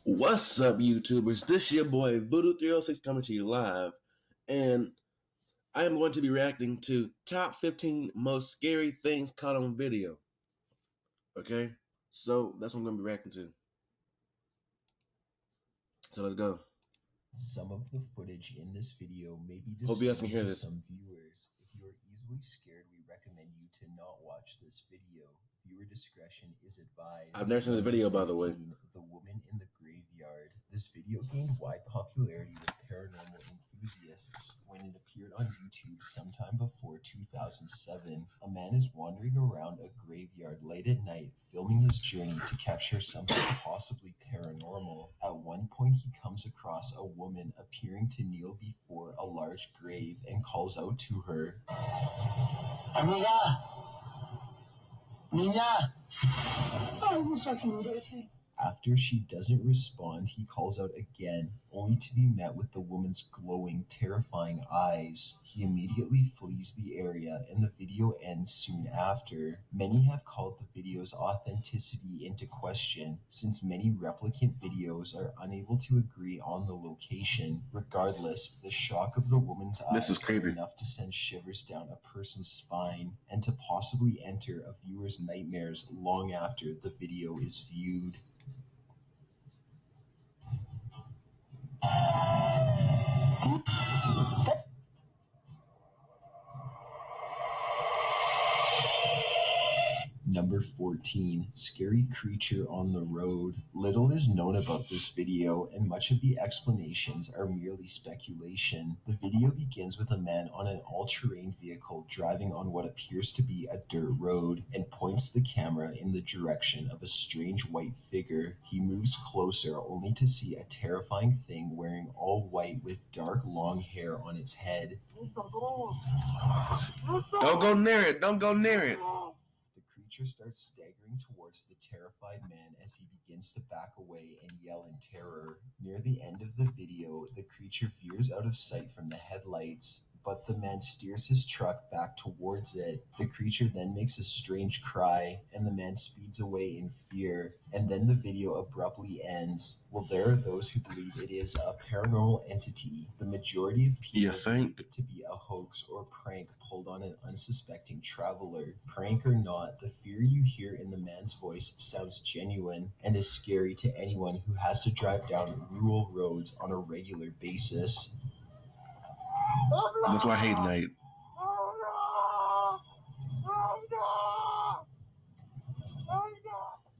What's up, YouTubers? This your boy Voodoo306 coming to you live, and I am going to be reacting to top 15 most scary things caught on video. Okay, so that's what I'm going to be reacting to. So let's go. Some of the footage in this video may be Hope you guys can disturbing hear to this. some viewers. If you are easily scared, we recommend you to not watch this video. Viewer discretion is advised. I've never seen the video, by the way. The Woman in the Graveyard. This video gained wide popularity with paranormal enthusiasts when it appeared on YouTube sometime before 2007. A man is wandering around a graveyard late at night, filming his journey to capture something possibly paranormal. At one point, he comes across a woman appearing to kneel before a large grave and calls out to her, "Amiga! Niña!" After she doesn't respond, he calls out again, only to be met with the woman's glowing, terrifying eyes. He immediately flees the area, and the video ends soon after. Many have called the video's authenticity into question, since many replicant videos are unable to agree on the location. Regardless, the shock of the woman's eyes is enough to send shivers down a person's spine, and to possibly enter a viewer's nightmares long after the video is viewed. Number 14, Scary Creature on the Road. Little is known about this video, and much of the explanations are merely speculation. The video begins with a man on an all-terrain vehicle driving on what appears to be a dirt road and points the camera in the direction of a strange white figure. He moves closer only to see a terrifying thing wearing all white with dark long hair on its head. Don't go near it! Don't go near it! The creature starts staggering towards the terrified man as he begins to back away and yell in terror. Near the end of the video, the creature veers out of sight from the headlights, but the man steers his truck back towards it. The creature then makes a strange cry, and the man speeds away in fear, and then the video abruptly ends. Well, there are those who believe it is a paranormal entity. The majority of people think it to be a hoax or prank pulled on an unsuspecting traveler. Prank or not, the fear you hear in the man's voice sounds genuine and is scary to anyone who has to drive down rural roads on a regular basis. That's why I hate night.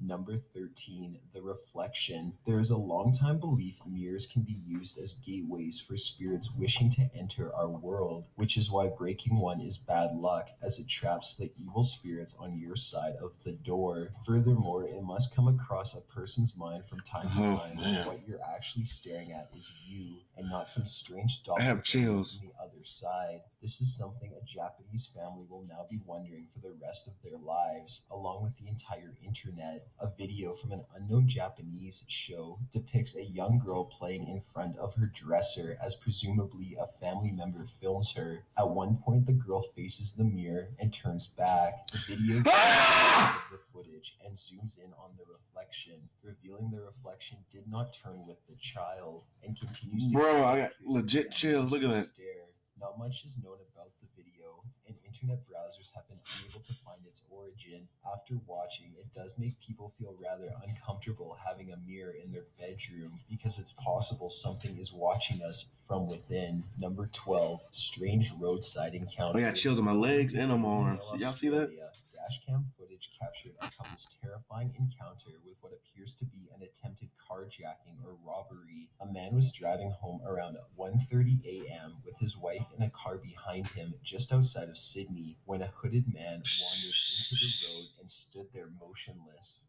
Number 13, The Reflection. There is a long-time belief mirrors can be used as gateways for spirits wishing to enter our world, which is why breaking one is bad luck, as it traps the evil spirits on your side of the door. Furthermore, it must come across a person's mind from time to time that what you're actually staring at is you, and not some strange doll on the other side. This is something a Japanese family will now be wondering for the rest of their lives, along with the entire internet. A video from an unknown Japanese show depicts a young girl playing in front of her dresser as presumably a family member films her. At one point, the girl faces the mirror and turns back. The video the footage and zooms in on the reflection, revealing the reflection did not turn with the child and continues to I got legit chills. Look at that. Stare. Not much is known about the video, and internet browsers have been unable to find its origin. After watching, it does make people feel rather uncomfortable having a mirror in their bedroom, because it's possible something is watching us from within. Number 12, Strange Roadside Encounter. I got chills on my legs and on my arms. Y'all see that? Dashcam footage captured a couple's terrifying encounter with what appears to be an attempted carjacking or robbery. A man was driving home around 1:30 a.m. with his wife in a car behind him just outside of Sydney when a hooded man wandered into the road and stood there motionless.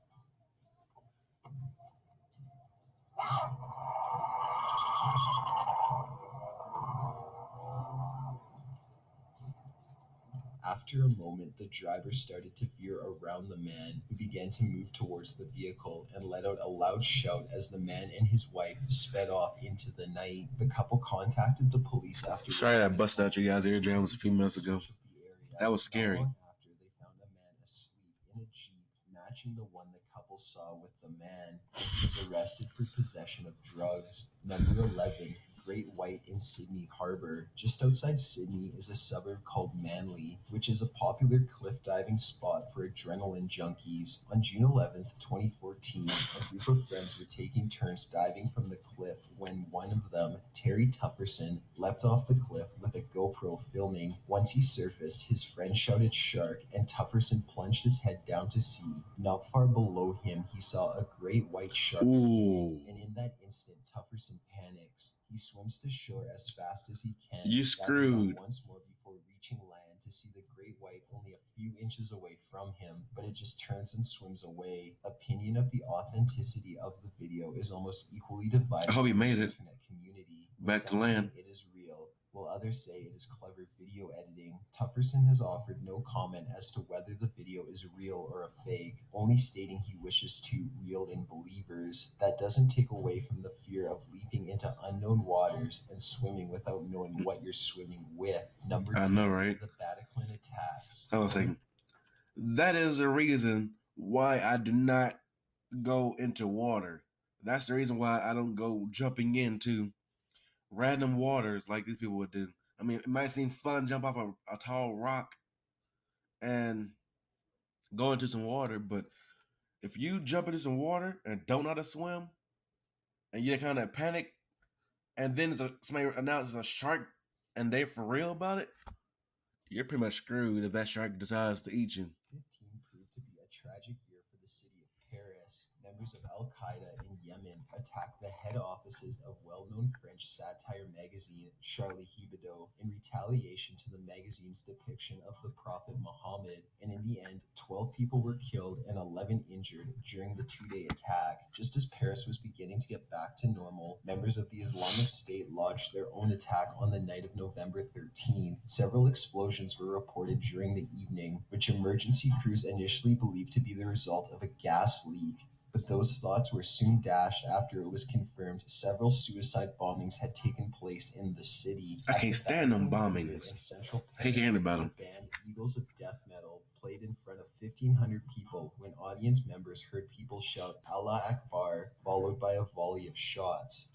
After a moment, the driver started to veer around the man, who began to move towards the vehicle and let out a loud shout as the man and his wife sped off into the night. The couple contacted the police after. Sorry I busted out your guys' eardrums a few minutes ago. That was scary. After they found a man asleep in a Jeep, matching the one the couple saw with the man, and he was arrested for possession of drugs. Number 11. Great White in Sydney Harbour. Just outside Sydney is a suburb called Manly, which is a popular cliff diving spot for adrenaline junkies. On June 11th, 2014, a group of friends were taking turns diving from the cliff when one of them, Terry Tufferson, leapt off the cliff with a GoPro filming. Once he surfaced, his friend shouted "shark," and Tufferson plunged his head down to sea. Not far below him, he saw a great white shark swimming, and in that instant, Tufferson panics. He swims to shore as fast as he can, You screwed. once more before reaching land to see the great white only a few inches away from him, but it just turns and swims away. Opinion of the authenticity of the video is almost equally divided. I hope he made in the it internet community. back to Some land. say it is real, while others say it is clever video editing. Tufferson has offered no comment as to whether the video is real or a fake, only stating he wishes to reel in believers. That doesn't take away from the fear of leaping into unknown waters and swimming without knowing what you're swimming with. Number 2, I know, right? the Bataclan attacks. Hold on a second. That is the reason why I do not go into water. That's the reason why I don't go jumping into random waters like these people would do. I mean, it might seem fun, jump off a tall rock and go into some water, but if you jump into some water and don't know how to swim, and you kind of panic, and then somebody announces a shark, and they for real about it, you're pretty much screwed if that shark decides to eat you. 15 proved to be a tragic year for the city of Paris. Members of Al-Qaeda in Yemen attacked the head offices of well-known French satire magazine Charlie Hebdo in retaliation to the magazine's depiction of the Prophet Muhammad, and in the end, 12 people were killed and 11 injured during the two-day attack. Just as Paris was beginning to get back to normal, members of the Islamic State launched their own attack on the night of November 13th. Several explosions were reported during the evening, which emergency crews initially believed to be the result of a gas leak. But those thoughts were soon dashed after it was confirmed several suicide bombings had taken place in the city. I can't stand them bombings. In Central I hate hearing about the them. band Eagles of Death Metal played in front of 1,500 people when audience members heard people shout "Allah Akbar," followed by a volley of shots.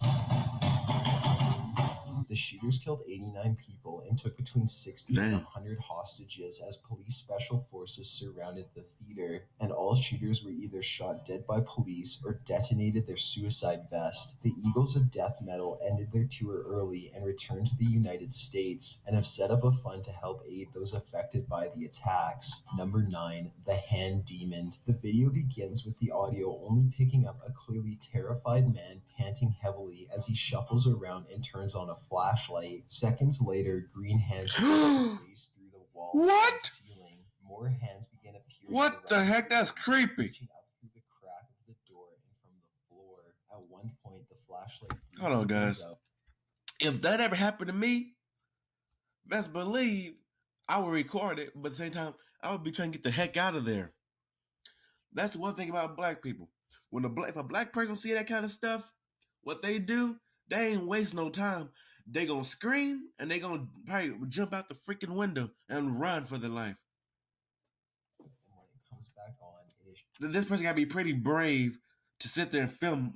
The shooters killed 89 people and took between 60 and 100 hostages as police special forces surrounded the theater, and all shooters were either shot dead by police or detonated their suicide vest. The Eagles of Death Metal ended their tour early and returned to the United States and have set up a fund to help aid those affected by the attacks. Number 9, the Hand Demon. The video begins with the audio only picking up a clearly terrified man panting heavily as he shuffles around and turns on a flashlight. Seconds later, green hands race through the wall What? and ceiling. More hands begin appearing. What the heck? That's creepy. Reaching up through the crack of the door and from the floor. At one point, the flashlight. Hold on, guys. If that ever happened to me, best believe I would record it, but at the same time, I would be trying to get the heck out of there. That's one thing about black people. If a black person see that kind of stuff, what they do, they ain't waste no time. They gonna scream and they gonna probably jump out the freaking window and run for their life. And when it comes back on, This person gotta be pretty brave to sit there and film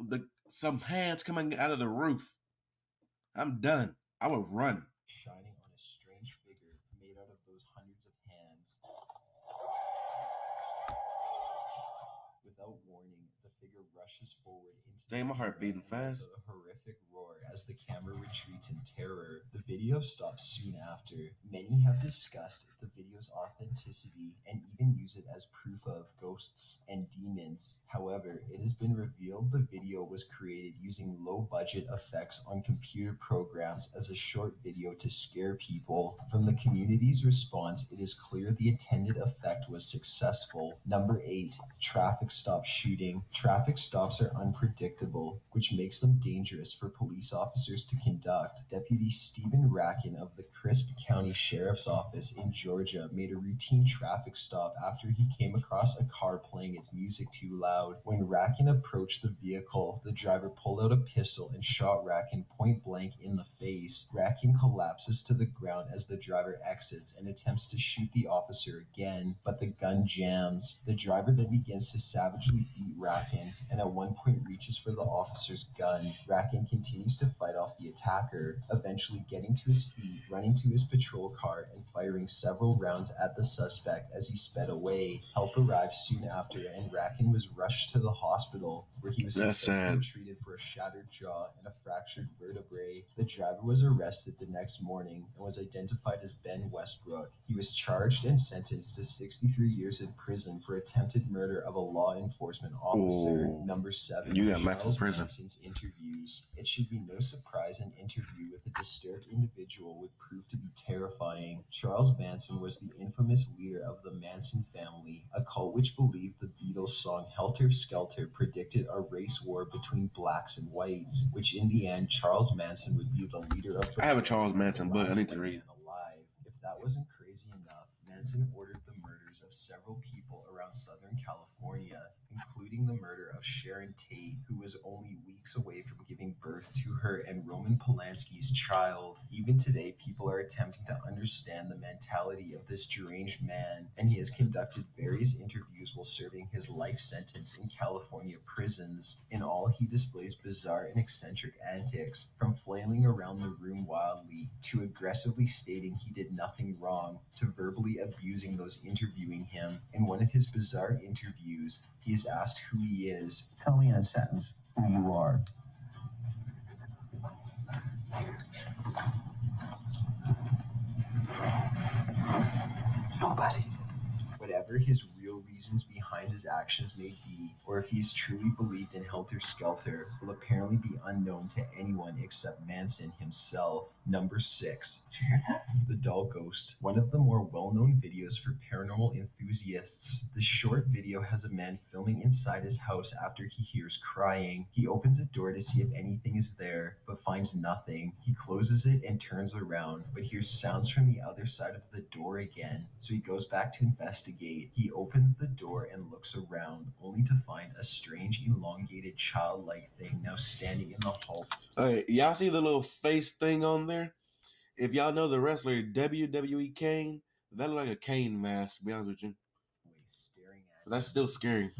some hands coming out of the roof. I'm done. I would run. Shining on a strange figure made out of those hundreds of hands. Without warning, the figure rushes forward into Dang, my heart beating fast. A horrific roar as the camera retreats in terror. The video stops soon after. Many have discussed the video's authenticity and even use it as proof of ghosts and demons. However, it has been revealed the video was created using low-budget effects on computer programs as a short video to scare people. From the community's response, it is clear the intended effect was successful. Number 8, traffic stop stop shooting. Traffic stops are unpredictable, which makes them dangerous for police officers to conduct. Deputy Stephen Racken of the Crisp County Sheriff's Office in Georgia made a routine traffic stop after he came across a car playing its music too loud. When Racken approached the vehicle, the driver pulled out a pistol and shot Racken point blank in the face. Racken collapses to the ground as the driver exits and attempts to shoot the officer again, but the gun jams. The driver then begins to savagely beat Racken and at one point reaches for the officer's gun. Racken continues to fight off the attacker, eventually getting to his feet, running to his patrol car, and firing several rounds at the suspect as he sped away. Help arrived soon after, and Racken was rushed to the hospital, where he was successfully treated for a shattered jaw and a fractured vertebrae. The driver was arrested the next morning and was identified as Ben Westbrook. He was charged and sentenced to 63 years in prison for attempted murder of a law enforcement officer. Number 7. You got Charles prison. Manson's interviews. It should be no surprise an interview with a disturbed individual would prove to be terrifying. Charles Manson was the infamous leader of the Manson family, a cult which believed the Beatles' song Helter Skelter predicted a race war between blacks and whites, which in the end Charles Manson would be the leader of the I have a Charles Manson book I need to read. Alive. If that wasn't crazy enough, Manson ordered the murders of several people around Southern California, including the murder of Sharon Tate, who was only weeks away from giving birth to her and Roman Polanski's child. Even today, people are attempting to understand the mentality of this deranged man, and he has conducted various interviews while serving his life sentence in California prisons. In all, he displays bizarre and eccentric antics, from flailing around the room wildly, to aggressively stating he did nothing wrong, to verbally abusing those interviewing him. In one of his bizarre interviews, he is asked who he is. Tell me in a sentence who you are. Nobody. Whatever his real reasons behind his actions may be, or if he's truly believed in Helter Skelter, will apparently be unknown to anyone except Manson himself. Number 6. Did you hear that? The Doll Ghost. One of the more well-known videos for paranormal enthusiasts. This short video has a man filming inside his house after he hears crying. He opens a door to see if anything is there, but finds nothing. He closes it and turns around, but hears sounds from the other side of the door again, so he goes back to investigate. He opens the door and looks around, only to find a strange, elongated, childlike thing now standing in the hall. Hey, y'all see the little face thing on there? If y'all know the wrestler WWE Kane, that look like a Kane mask, to be honest with you. Staring at But that's still scary.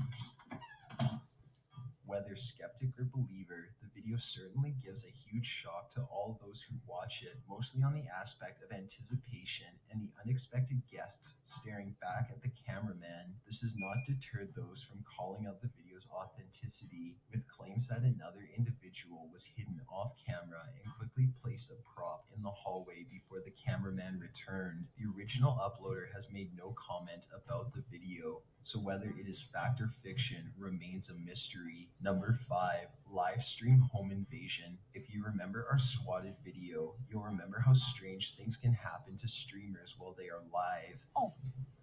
Whether skeptic or believer, the video certainly gives a huge shock to all those who watch it, mostly on the aspect of anticipation and the unexpected guests staring back at the cameraman. This has not deterred those from calling out the video's authenticity, with claims that another individual was hidden off camera and quickly placed a prop in the hallway before the cameraman returned. The original uploader has made no comment about the video, so whether it is fact or fiction remains a mystery. Number 5, live stream home invasion. If you remember our swatted video, you'll remember how strange things can happen to streamers while they are live. Oh,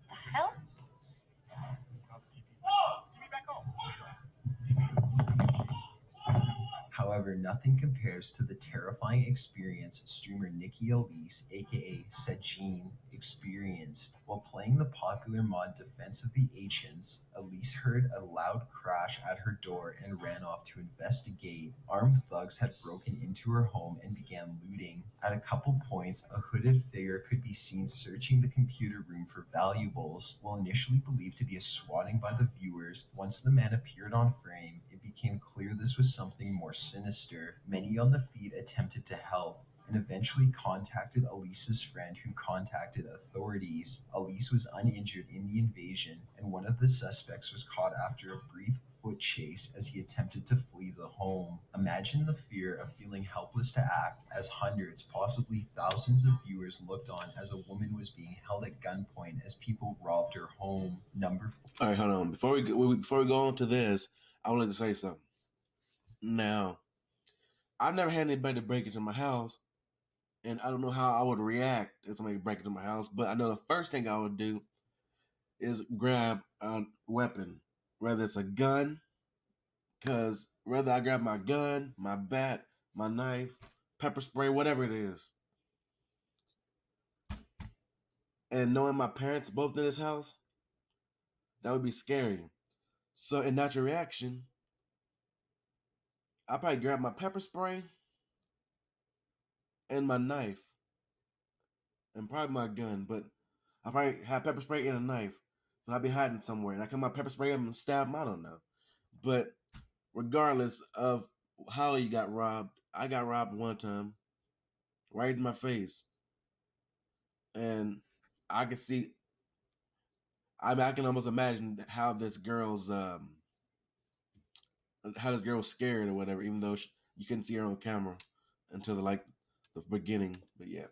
the hell? Whoa! Give me back home. However, nothing compares to the terrifying experience streamer Nikki Elise, aka Sajin, experienced. While playing the popular mod Defense of the Ancients, Elise heard a loud crash at her door and ran off to investigate. Armed thugs had broken into her home and began looting. At a couple points, a hooded figure could be seen searching the computer room for valuables. While initially believed to be a swatting by the viewers, once the man appeared on frame, it became clear this was something more sinister. Many on the feed attempted to help and eventually contacted Elise's friend, who contacted authorities. Elise was uninjured in the invasion, and one of the suspects was caught after a brief foot chase as he attempted to flee the home. Imagine the fear of feeling helpless to act as hundreds, possibly thousands of viewers looked on as a woman was being held at gunpoint as people robbed her home. Number 4. All right, hold on. Before we go on to this, I would like to say something. Now, I've never had anybody break into my house, and I don't know how I would react if somebody break into my house, but I know the first thing I would do is grab a weapon. whether it's a gun, because whether I grab my gun, my bat, my knife, pepper spray, whatever it is, and knowing my parents both in this house, that would be scary. So in natural reaction, I'll probably grab my pepper spray and my knife and probably my gun, but I'll probably have pepper spray and a knife. And I'll be hiding somewhere. And I come my pepper spray up and stab him, I don't know. But regardless of how you got robbed, I got robbed one time, right in my face. And I can see, I can almost imagine how this girl's scared or whatever, even though you couldn't see her on camera until the beginning. But yeah.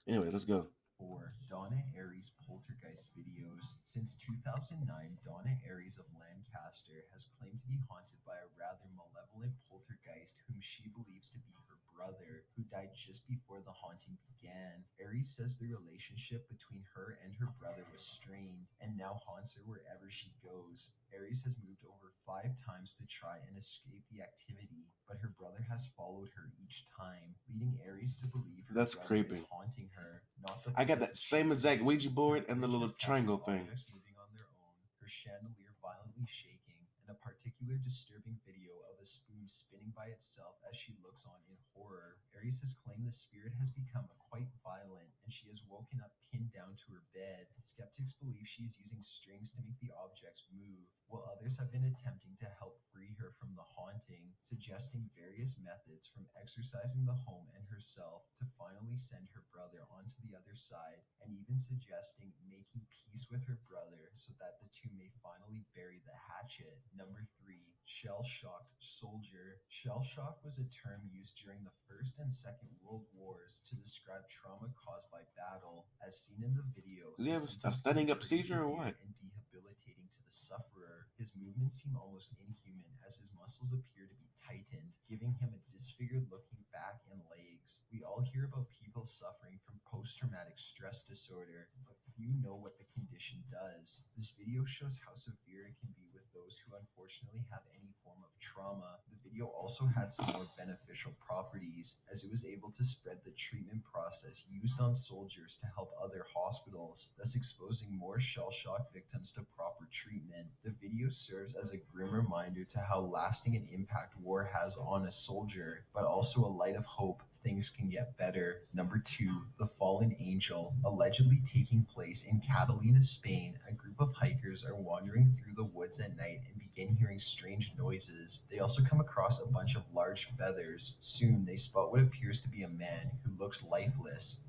Anyway, let's go. Or Donna Aries poltergeist videos. Since 2009, Donna Aries of Lancaster has claimed to be haunted by a rather malevolent poltergeist whom she believes to be her brother, who died just before the haunting began. Aries says the relationship between her and her brother was strained and now haunts her wherever she goes. Aries has moved over 5 times to try and escape the activity, but her brother has followed her each time, leading Aries to believe her That's brother creepy. is haunting her. Not the I got that same exact Ouija board and the little triangle thing. Moving on their own, her chandelier violently shaking, and a particular disturbing video of a spoon spinning by itself as she looks on in horror. Aries has claimed the spirit has become quite violent, and she has woken up pinned down to her bed. Skeptics believe she is using strings to make the objects move, while others have been attempting to help free her from the haunting, suggesting various methods from exorcising the home and herself to finally send her brother onto the other side, and even suggesting making peace with her brother so that the two may finally bury the hatchet. Number 3. Shell-shocked soldier. Shell-shock was a term used during the First and Second World Wars to describe trauma caused by battle, as seen in the video. Does he have a standing up seizure or what? And debilitating to the sufferer. His movements seem almost inhuman, as his muscles appear to be tightened, giving him a disfigured looking back and legs. We all hear about people suffering from post-traumatic stress disorder, but few know what the condition does. This video shows how severe it can be with those who unfortunately have any form of trauma. The video also had some more beneficial properties, as it was able to spread the treatment process used on soldiers to help other hospitals, thus exposing more shell-shock victims to proper treatment. The video serves as a grim reminder to how lasting an impact war has on a soldier, but also a light of hope things can get better. Number 2, The Fallen Angel. Allegedly taking place in Catalina, Spain, a group of hikers are wandering through the woods at night and begin hearing strange noises. They also come across a bunch of large feathers. Soon, they spot what appears to be a man who looks lifeless.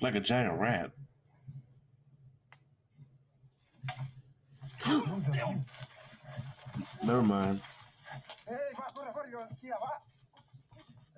Like a giant rat. Never mind.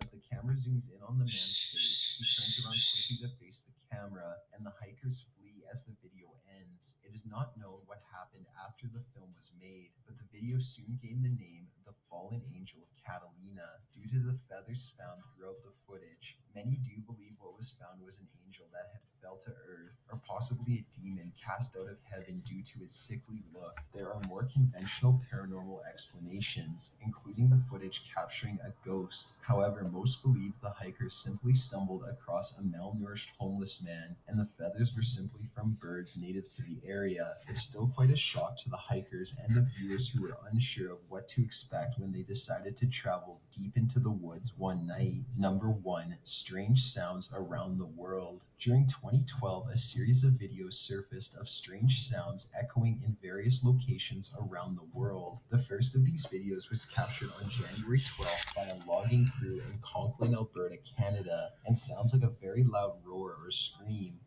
As the camera zooms in on the man's face, he turns around quickly to face the camera, and the hikers flee as the video ends. It is not known what happened after the film was made, but the video soon gained the name The Fallen Angel of Catalina due to the feathers found throughout the footage. Many do believe what was found was an angel that had fell to earth, or possibly a demon cast out of heaven due to its sickly look. There are more conventional paranormal explanations, including the footage capturing a ghost. However, most believe the hikers simply stumbled across a malnourished homeless man, and the feathers were simply from birds native to the area. It's still quite a shock to the hikers and the viewers who were unsure of what to expect when they decided to travel deep into the woods one night. Number 1. Strange sounds around the world. During 2012, a series of videos surfaced of strange sounds echoing in various locations around the world. The first of these videos was captured on January 12th by a logging crew in Conklin, Alberta, Canada, and sounds like a very loud roar or scream.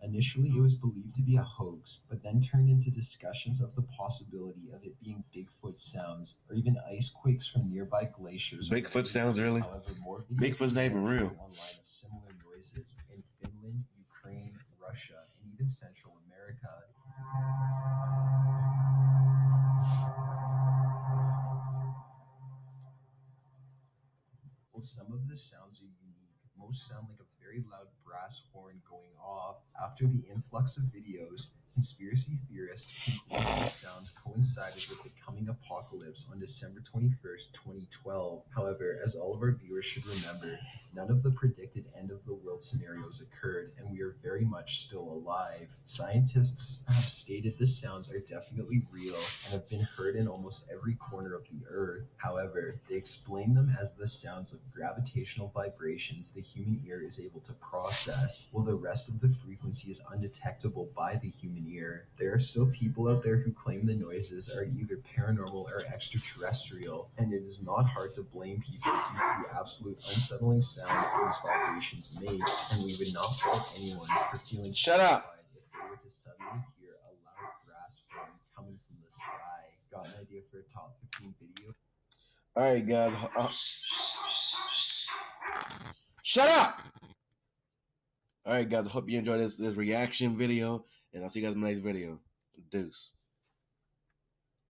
Initially, it was believed to be a hoax, but then turned into discussions of the possibility of it being Bigfoot sounds, or even ice quakes from nearby glaciers. Bigfoot sounds, really? However, more Bigfoot's not even real. Online of similar noises in Finland, Ukraine, Russia, and even Central America. While some of the sounds are unique, most sound like a very loud brass horn going off. After the influx of videos, conspiracy theorists conclude these sounds coincided with the coming apocalypse on December 21st, 2012. However, as all of our viewers should remember, none of the predicted end of the world scenarios occurred, and we are very much still alive. Scientists have stated the sounds are definitely real and have been heard in almost every corner of the earth. However, they explain them as the sounds of gravitational vibrations the human ear is able to process, while the rest of the frequency is undetectable by the human ear. There are still people out there who claim the noises are either paranormal or extraterrestrial, and it is not hard to blame people due to the absolute unsettling sound these vibrations make, and we would not fault anyone for feeling Shut up. terrified if they were to suddenly hear a loud brass horn coming from the sky. Got an idea for a top 15 video? All right, guys. Shut up! All right, guys. I hope you enjoyed this reaction video, and I'll see you guys in the next video. Deuce.